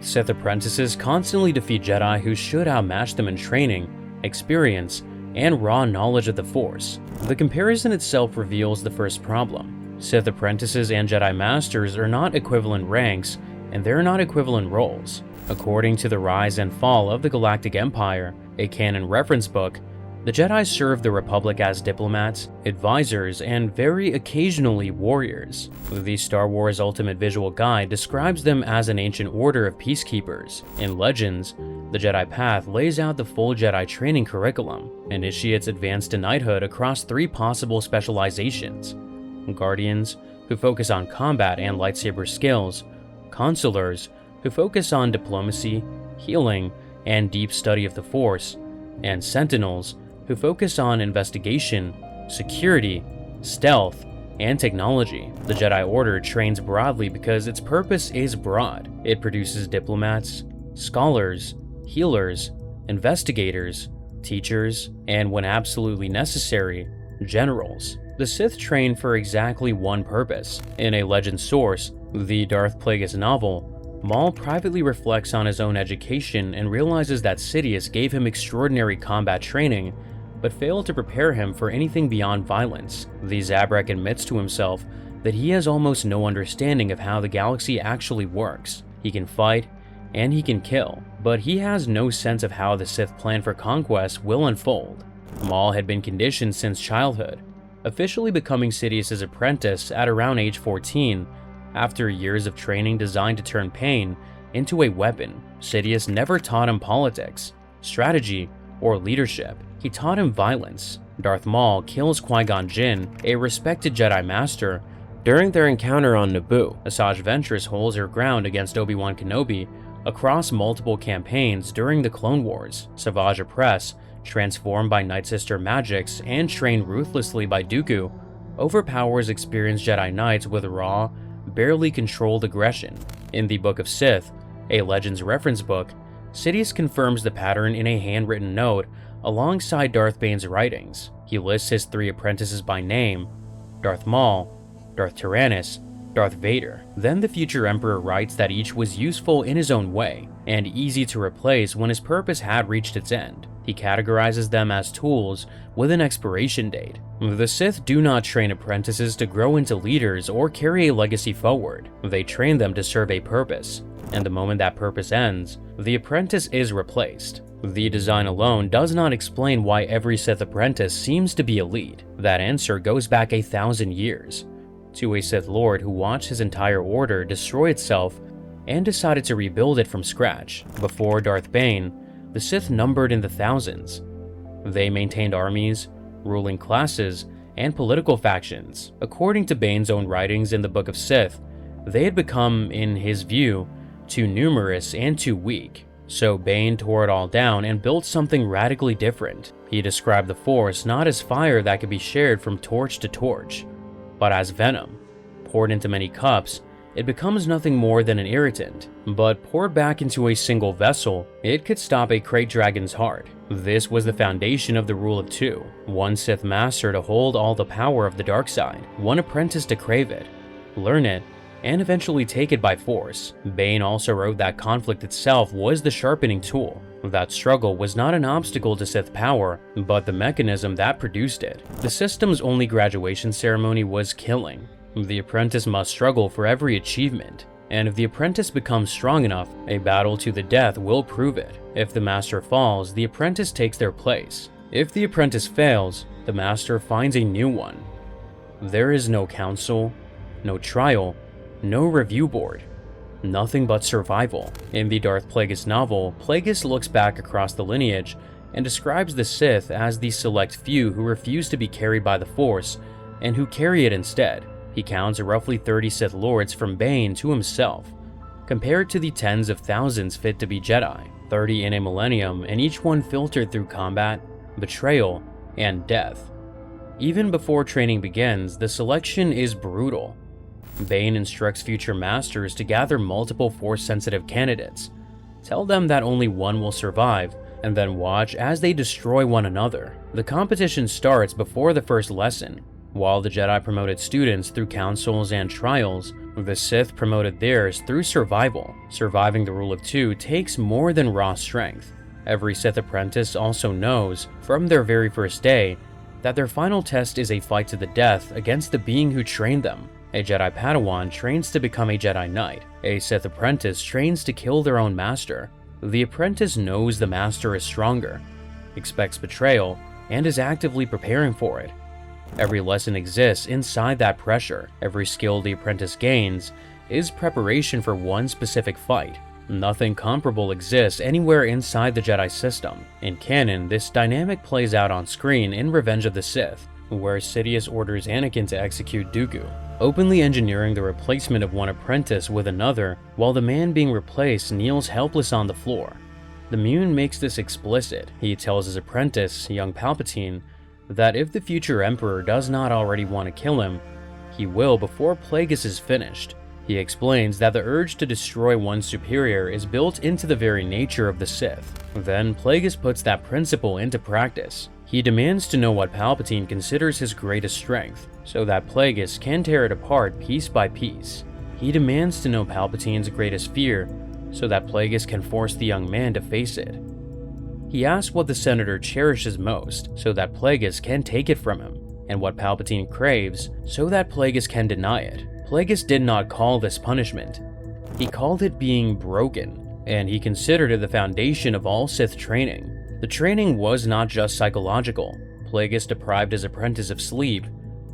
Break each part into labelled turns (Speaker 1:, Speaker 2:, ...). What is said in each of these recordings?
Speaker 1: Sith Apprentices constantly defeat Jedi who should outmatch them in training, experience, and raw knowledge of the Force. The comparison itself reveals the first problem. Sith Apprentices and Jedi Masters are not equivalent ranks, and they're not equivalent roles. According to The Rise and Fall of the Galactic Empire, a canon reference book, the Jedi serve the Republic as diplomats, advisors, and very occasionally warriors. The Star Wars Ultimate Visual Guide describes them as an ancient order of peacekeepers. In Legends, the Jedi Path lays out the full Jedi training curriculum, initiates advanced to knighthood across 3 possible specializations: Guardians, who focus on combat and lightsaber skills, Consulars, who focus on diplomacy, healing, and deep study of the Force, and Sentinels, who focus on investigation, security, stealth, and technology. The Jedi Order trains broadly because its purpose is broad. It produces diplomats, scholars, healers, investigators, teachers, and when absolutely necessary, generals. The Sith train for exactly one purpose. In a legend source, the Darth Plagueis novel, Maul privately reflects on his own education and realizes that Sidious gave him extraordinary combat training, but failed to prepare him for anything beyond violence. The Zabrak admits to himself that he has almost no understanding of how the galaxy actually works. He can fight, and he can kill, but he has no sense of how the Sith plan for conquest will unfold. Maul had been conditioned since childhood, officially becoming Sidious's apprentice at around age 14, after years of training designed to turn pain into a weapon. Sidious never taught him politics, strategy, or leadership. He taught him violence. Darth Maul kills Qui-Gon Jinn, a respected Jedi Master, during their encounter on Naboo. Asajj Ventress holds her ground against Obi-Wan Kenobi across multiple campaigns during the Clone Wars. Savage Opress, transformed by Night Sister magics and trained ruthlessly by Dooku, overpowers experienced Jedi Knights with raw, barely controlled aggression. In the Book of Sith, a Legends reference book, Sidious confirms the pattern in a handwritten note alongside Darth Bane's writings. He lists his 3 apprentices by name: Darth Maul, Darth Tyrannus, Darth Vader. Then the future Emperor writes that each was useful in his own way, and easy to replace when his purpose had reached its end. He categorizes them as tools with an expiration date. The Sith do not train apprentices to grow into leaders or carry a legacy forward. They train them to serve a purpose, and the moment that purpose ends, the apprentice is replaced. The design alone does not explain why every Sith apprentice seems to be elite. That answer goes back 1,000 years, to a Sith Lord who watched his entire order destroy itself and decided to rebuild it from scratch. Before Darth Bane, the Sith numbered in the thousands. They maintained armies, ruling classes, and political factions. According to Bane's own writings in the Book of Sith, they had become, in his view, too numerous and too weak. So Bane tore it all down and built something radically different. He described the Force not as fire that could be shared from torch to torch, but as venom. Poured into many cups, it becomes nothing more than an irritant, but poured back into a single vessel, it could stop a Krayt Dragon's heart. This was the foundation of the Rule of Two: one Sith Master to hold all the power of the dark side, one apprentice to crave it, learn it, and eventually take it by force. Bane also wrote that conflict itself was the sharpening tool. That struggle was not an obstacle to Sith power, but the mechanism that produced it. The system's only graduation ceremony was killing. The apprentice must struggle for every achievement, and if the apprentice becomes strong enough, a battle to the death will prove it. If the master falls, the apprentice takes their place. If the apprentice fails, the master finds a new one. There is no council, no trial, no review board. Nothing but survival. In the Darth Plagueis novel, Plagueis looks back across the lineage and describes the Sith as the select few who refuse to be carried by the Force and who carry it instead. He counts roughly 30 Sith Lords from Bane to himself, compared to the tens of thousands fit to be Jedi, 30 in a millennium, and each one filtered through combat, betrayal, and death. Even before training begins, the selection is brutal. Bane instructs future masters to gather multiple Force-sensitive candidates, tell them that only one will survive, and then watch as they destroy one another. The competition starts before the first lesson. While the Jedi promoted students through councils and trials, the Sith promoted theirs through survival. Surviving the rule of two takes more than raw strength. Every Sith apprentice also knows, from their very first day, that their final test is a fight to the death against the being who trained them. A Jedi Padawan trains to become a Jedi Knight. A Sith apprentice trains to kill their own master. The apprentice knows the master is stronger, expects betrayal, and is actively preparing for it. Every lesson exists inside that pressure. Every skill the apprentice gains is preparation for one specific fight. Nothing comparable exists anywhere inside the Jedi system. In canon, this dynamic plays out on screen in Revenge of the Sith, where Sidious orders Anakin to execute Dooku, openly engineering the replacement of one apprentice with another, while the man being replaced kneels helpless on the floor. The Muun makes this explicit. He tells his apprentice, young Palpatine, that if the future Emperor does not already want to kill him, he will before Plagueis is finished. He explains that the urge to destroy one's superior is built into the very nature of the Sith. Then Plagueis puts that principle into practice. He demands to know what Palpatine considers his greatest strength, so that Plagueis can tear it apart piece by piece. He demands to know Palpatine's greatest fear, so that Plagueis can force the young man to face it. He asks what the Senator cherishes most, so that Plagueis can take it from him, and what Palpatine craves, so that Plagueis can deny it. Plagueis did not call this punishment. He called it being broken, and he considered it the foundation of all Sith training. The training was not just psychological. Plagueis deprived his apprentice of sleep,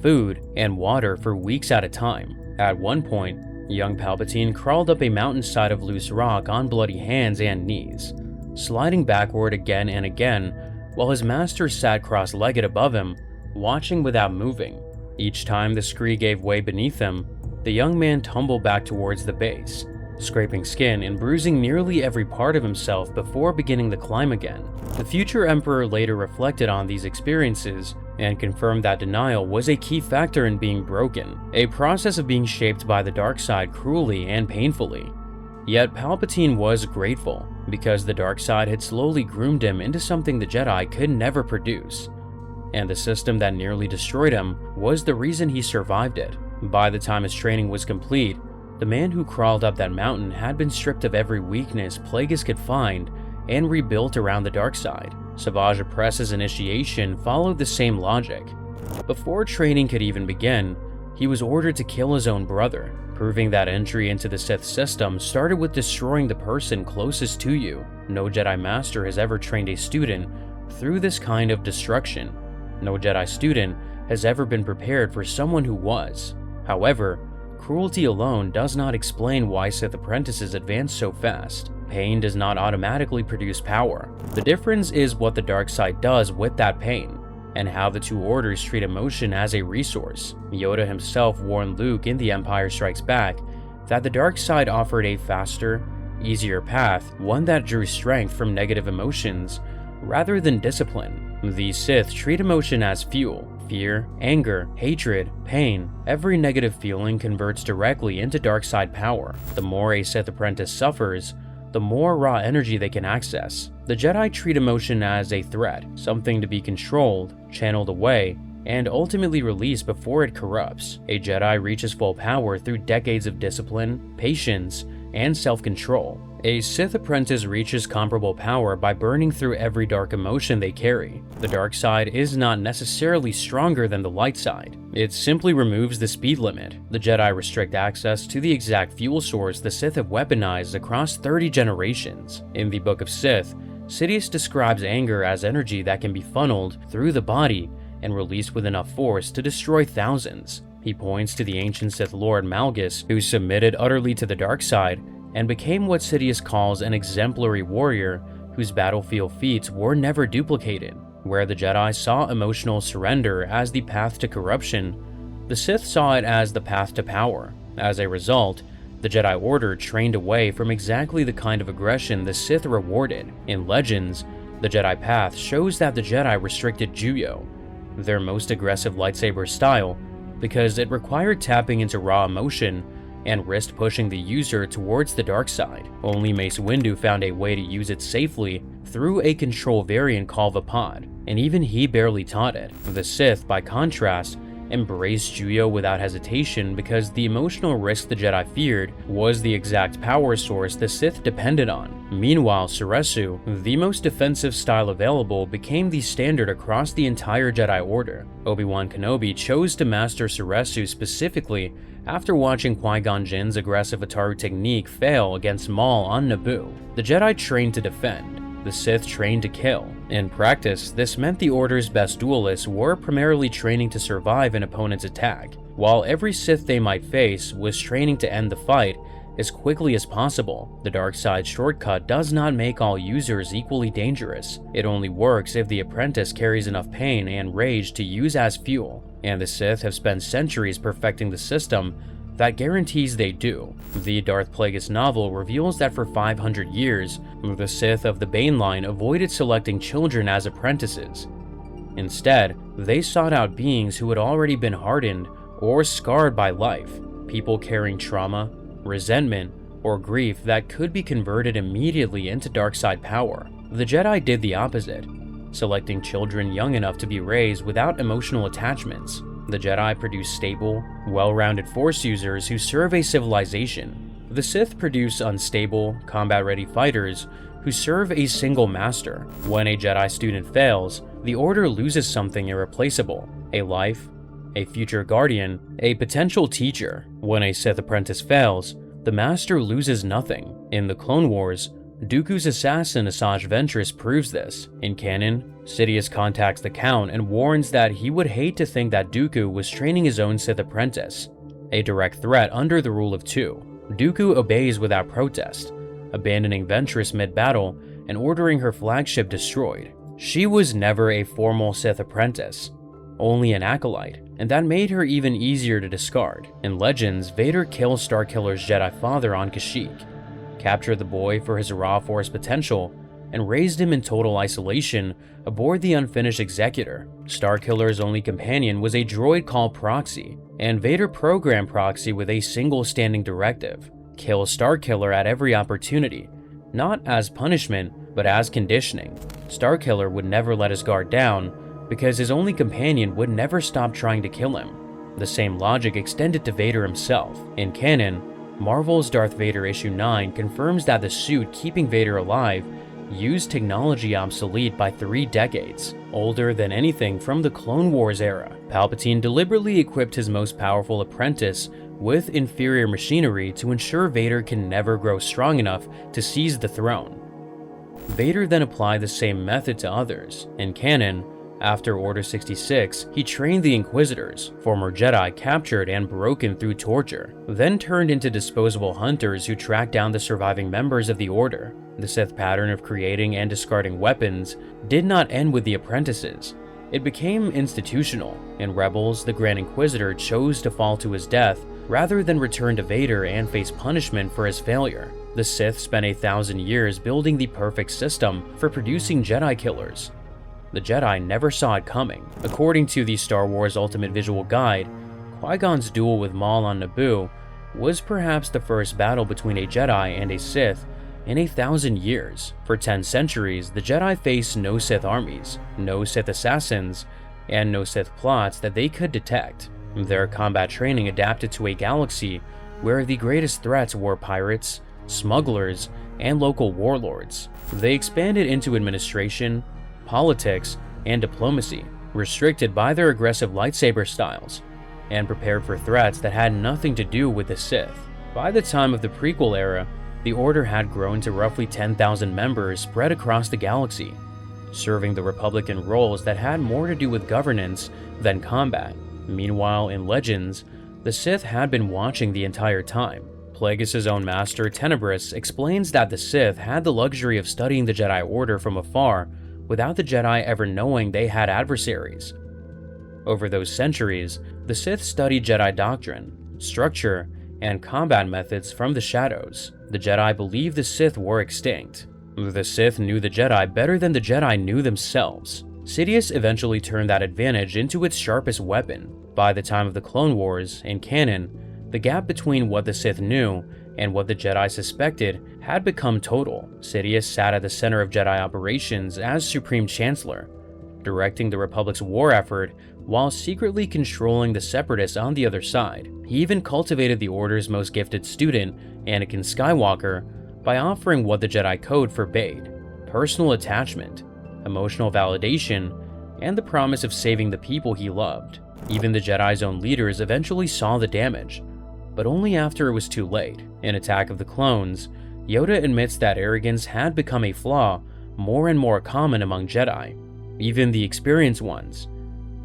Speaker 1: food, and water for weeks at a time. At one point, young Palpatine crawled up a mountainside of loose rock on bloody hands and knees, sliding backward again and again, while his master sat cross-legged above him, watching without moving. Each time the scree gave way beneath him, the young man tumbled back towards the base, scraping skin and bruising nearly every part of himself before beginning the climb again. The future Emperor later reflected on these experiences and confirmed that denial was a key factor in being broken, a process of being shaped by the dark side cruelly and painfully. Yet Palpatine was grateful, because the dark side had slowly groomed him into something the Jedi could never produce, and the system that nearly destroyed him was the reason he survived it. By the time his training was complete, the man who crawled up that mountain had been stripped of every weakness Plagueis could find and rebuilt around the dark side. Savage Opress's initiation followed the same logic. Before training could even begin, he was ordered to kill his own brother, proving that entry into the Sith system started with destroying the person closest to you. No Jedi Master has ever trained a student through this kind of destruction. No Jedi student has ever been prepared for someone who was. However, cruelty alone does not explain why Sith apprentices advance so fast. Pain does not automatically produce power. The difference is what the dark side does with that pain, and how the two orders treat emotion as a resource. Yoda himself warned Luke in The Empire Strikes Back that the dark side offered a faster, easier path, one that drew strength from negative emotions rather than discipline. The Sith treat emotion as fuel. Fear, anger, hatred, pain, every negative feeling converts directly into dark side power. The more a Sith apprentice suffers, the more raw energy they can access. The Jedi treat emotion as a threat, something to be controlled, channeled away, and ultimately released before it corrupts. A Jedi reaches full power through decades of discipline, patience, and self-control. A Sith apprentice reaches comparable power by burning through every dark emotion they carry. The dark side is not necessarily stronger than the light side. It simply removes the speed limit. The Jedi restrict access to the exact fuel source the Sith have weaponized across 30 generations. In the Book of Sith, Sidious describes anger as energy that can be funneled through the body and released with enough force to destroy thousands. He points to the ancient Sith Lord Malgus, who submitted utterly to the dark side and became what Sidious calls an exemplary warrior whose battlefield feats were never duplicated. Where the Jedi saw emotional surrender as the path to corruption, the Sith saw it as the path to power. As a result, the Jedi Order trained away from exactly the kind of aggression the Sith rewarded. In Legends, the Jedi path shows that the Jedi restricted Juyo, their most aggressive lightsaber style, because it required tapping into raw emotion and risked pushing the user towards the dark side. Only Mace Windu found a way to use it safely through a control variant called Vapad, and even he barely taught it. The Sith, by contrast, embraced Juyo without hesitation because the emotional risk the Jedi feared was the exact power source the Sith depended on. Meanwhile, Soresu, the most defensive style available, became the standard across the entire Jedi Order. Obi-Wan Kenobi chose to master Soresu specifically after watching Qui-Gon Jinn's aggressive Ataru technique fail against Maul on Naboo. The Jedi trained to defend, the Sith trained to kill. In practice, this meant the Order's best duelists were primarily training to survive an opponent's attack, while every Sith they might face was training to end the fight as quickly as possible. The dark side shortcut does not make all users equally dangerous. It only works if the apprentice carries enough pain and rage to use as fuel, and the Sith have spent centuries perfecting the system that guarantees they do. The Darth Plagueis novel reveals that for 500 years, the Sith of the Bane line avoided selecting children as apprentices. Instead, they sought out beings who had already been hardened or scarred by life, people carrying trauma, resentment, or grief that could be converted immediately into dark side power. The Jedi did the opposite, selecting children young enough to be raised without emotional attachments. The Jedi produce stable, well-rounded Force users who serve a civilization. The Sith produce unstable, combat-ready fighters who serve a single master. When a Jedi student fails, the Order loses something irreplaceable: a life, a future guardian, a potential teacher. When a Sith apprentice fails, the master loses nothing. In the Clone Wars, Dooku's assassin Asajj Ventress proves this. In canon, Sidious contacts the Count and warns that he would hate to think that Dooku was training his own Sith apprentice, a direct threat under the rule of two. Dooku obeys without protest, abandoning Ventress mid-battle and ordering her flagship destroyed. She was never a formal Sith apprentice, only an acolyte, and that made her even easier to discard. In Legends, Vader kills Starkiller's Jedi father on Kashyyyk, captured the boy for his raw Force potential, and raised him in total isolation aboard the unfinished Executor. Starkiller's only companion was a droid called Proxy, and Vader programmed Proxy with a single standing directive: kill Starkiller at every opportunity, not as punishment, but as conditioning. Starkiller would never let his guard down because his only companion would never stop trying to kill him. The same logic extended to Vader himself. In canon, Marvel's Darth Vader issue 9 confirms that the suit keeping Vader alive used technology obsolete by 3 decades, older than anything from the Clone Wars era. Palpatine deliberately equipped his most powerful apprentice with inferior machinery to ensure Vader can never grow strong enough to seize the throne. Vader then applied the same method to others. In canon, after Order 66, he trained the Inquisitors, former Jedi captured and broken through torture, then turned into disposable hunters who tracked down the surviving members of the Order. The Sith pattern of creating and discarding weapons did not end with the apprentices. It became institutional. In Rebels, the Grand Inquisitor chose to fall to his death rather than return to Vader and face punishment for his failure. The Sith spent 1,000 years building the perfect system for producing Jedi killers. The Jedi never saw it coming. According to the Star Wars Ultimate Visual Guide, Qui-Gon's duel with Maul on Naboo was perhaps the first battle between a Jedi and a Sith in 1,000 years. For 10 centuries, the Jedi faced no Sith armies, no Sith assassins, and no Sith plots that they could detect. Their combat training adapted to a galaxy where the greatest threats were pirates, smugglers, and local warlords. They expanded into administration, politics, and diplomacy, restricted by their aggressive lightsaber styles, and prepared for threats that had nothing to do with the Sith. By the time of the prequel era, the Order had grown to roughly 10,000 members spread across the galaxy, serving the Republic in roles that had more to do with governance than combat. Meanwhile, in Legends, the Sith had been watching the entire time. Plagueis' own master, Tenebrous, explains that the Sith had the luxury of studying the Jedi Order from afar without the Jedi ever knowing they had adversaries. Over those centuries, the Sith studied Jedi doctrine, structure, and combat methods from the shadows. The Jedi believed the Sith were extinct. The Sith knew the Jedi better than the Jedi knew themselves. Sidious eventually turned that advantage into its sharpest weapon. By the time of the Clone Wars, in canon, the gap between what the Sith knew and what the Jedi suspected had become total. Sidious sat at the center of Jedi operations as Supreme Chancellor, directing the Republic's war effort while secretly controlling the Separatists on the other side. He even cultivated the Order's most gifted student, Anakin Skywalker, by offering what the Jedi Code forbade: personal attachment, emotional validation, and the promise of saving the people he loved. Even the Jedi's own leaders eventually saw the damage, but only after it was too late. In Attack of the Clones, Yoda admits that arrogance had become a flaw more and more common among Jedi, even the experienced ones,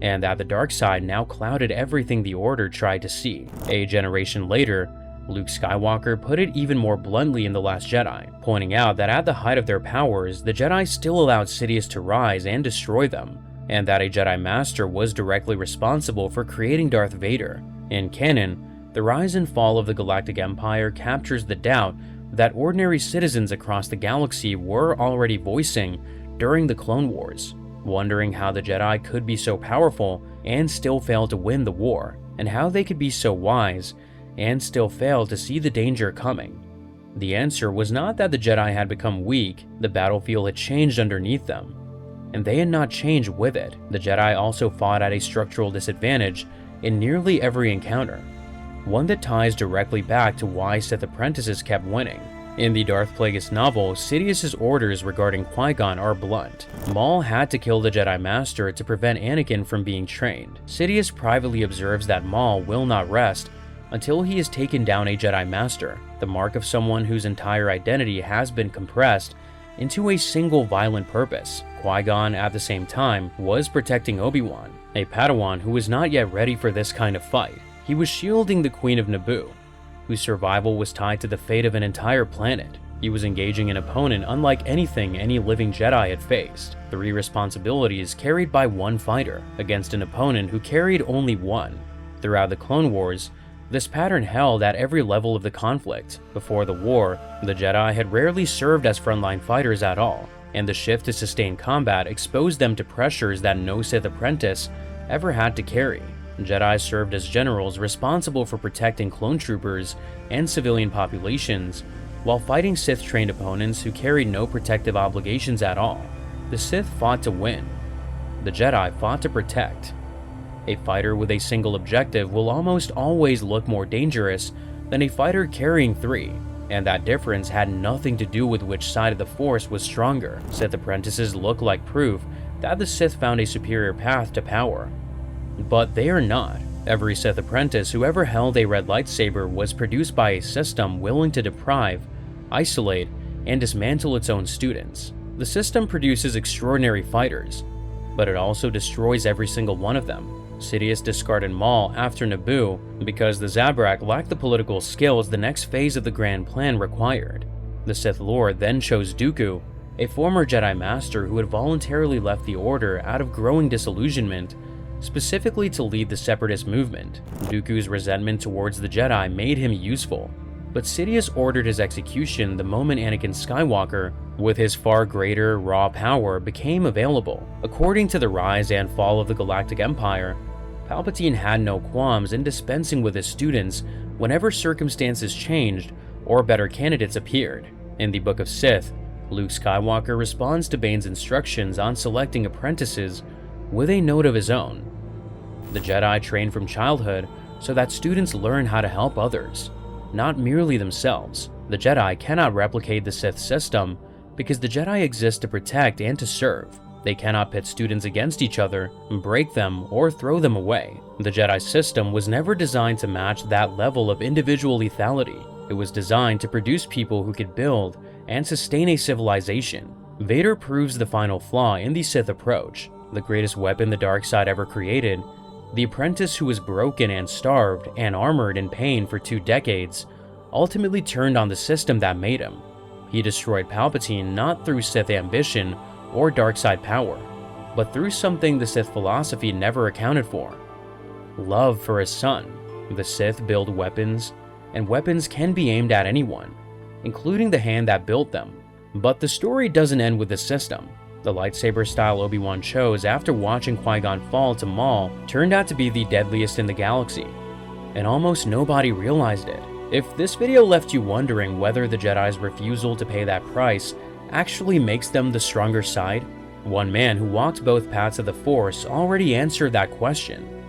Speaker 1: and that the dark side now clouded everything the Order tried to see. A generation later, Luke Skywalker put it even more bluntly in The Last Jedi, pointing out that at the height of their powers, the Jedi still allowed Sidious to rise and destroy them, and that a Jedi Master was directly responsible for creating Darth Vader. In canon, the rise and fall of the Galactic Empire captures the doubt that ordinary citizens across the galaxy were already voicing during the Clone Wars, wondering how the Jedi could be so powerful and still fail to win the war, and how they could be so wise and still fail to see the danger coming. The answer was not that the Jedi had become weak, the battlefield had changed underneath them, and they had not changed with it. The Jedi also fought at a structural disadvantage in nearly every encounter, one that ties directly back to why Sith Apprentices kept winning. In the Darth Plagueis novel, Sidious's orders regarding Qui-Gon are blunt. Maul had to kill the Jedi Master to prevent Anakin from being trained. Sidious privately observes that Maul will not rest until he has taken down a Jedi Master, the mark of someone whose entire identity has been compressed into a single violent purpose. Qui-Gon, at the same time, was protecting Obi-Wan, a Padawan who was not yet ready for this kind of fight. He was shielding the Queen of Naboo, whose survival was tied to the fate of an entire planet. He was engaging an opponent unlike anything any living Jedi had faced. 3 responsibilities carried by one fighter, against an opponent who carried only one. Throughout the Clone Wars, this pattern held at every level of the conflict. Before the war, the Jedi had rarely served as frontline fighters at all, and the shift to sustained combat exposed them to pressures that no Sith apprentice ever had to carry. Jedi served as generals responsible for protecting clone troopers and civilian populations, while fighting Sith-trained opponents who carried no protective obligations at all. The Sith fought to win. The Jedi fought to protect. A fighter with a single objective will almost always look more dangerous than a fighter carrying 3, and that difference had nothing to do with which side of the Force was stronger. Sith apprentices look like proof that the Sith found a superior path to power. But they are not. Every Sith apprentice who ever held a red lightsaber was produced by a system willing to deprive, isolate, and dismantle its own students. The system produces extraordinary fighters, but it also destroys every single one of them. Sidious discarded Maul after Naboo because the Zabrak lacked the political skills the next phase of the Grand Plan required. The Sith Lord then chose Dooku, a former Jedi Master who had voluntarily left the Order out of growing disillusionment, specifically to lead the Separatist movement. Dooku's resentment towards the Jedi made him useful, but Sidious ordered his execution the moment Anakin Skywalker, with his far greater raw power, became available. According to the rise and fall of the Galactic Empire, Palpatine had no qualms in dispensing with his students whenever circumstances changed or better candidates appeared. In the Book of Sith, Luke Skywalker responds to Bane's instructions on selecting apprentices with a note of his own. The Jedi train from childhood so that students learn how to help others, not merely themselves. The Jedi cannot replicate the Sith system because the Jedi exist to protect and to serve. They cannot pit students against each other, break them, or throw them away. The Jedi system was never designed to match that level of individual lethality. It was designed to produce people who could build and sustain a civilization. Vader proves the final flaw in the Sith approach. The greatest weapon the dark side ever created, the apprentice who was broken and starved and armored in pain for 2 decades, ultimately turned on the system that made him. He destroyed Palpatine not through Sith ambition or dark side power, but through something the Sith philosophy never accounted for: love for his son. The Sith build weapons, and weapons can be aimed at anyone, including the hand that built them. But the story doesn't end with the system. The lightsaber style Obi-Wan chose after watching Qui-Gon fall to Maul turned out to be the deadliest in the galaxy, and almost nobody realized it. If this video left you wondering whether the Jedi's refusal to pay that price actually makes them the stronger side, One man who walked both paths of the Force already answered that question.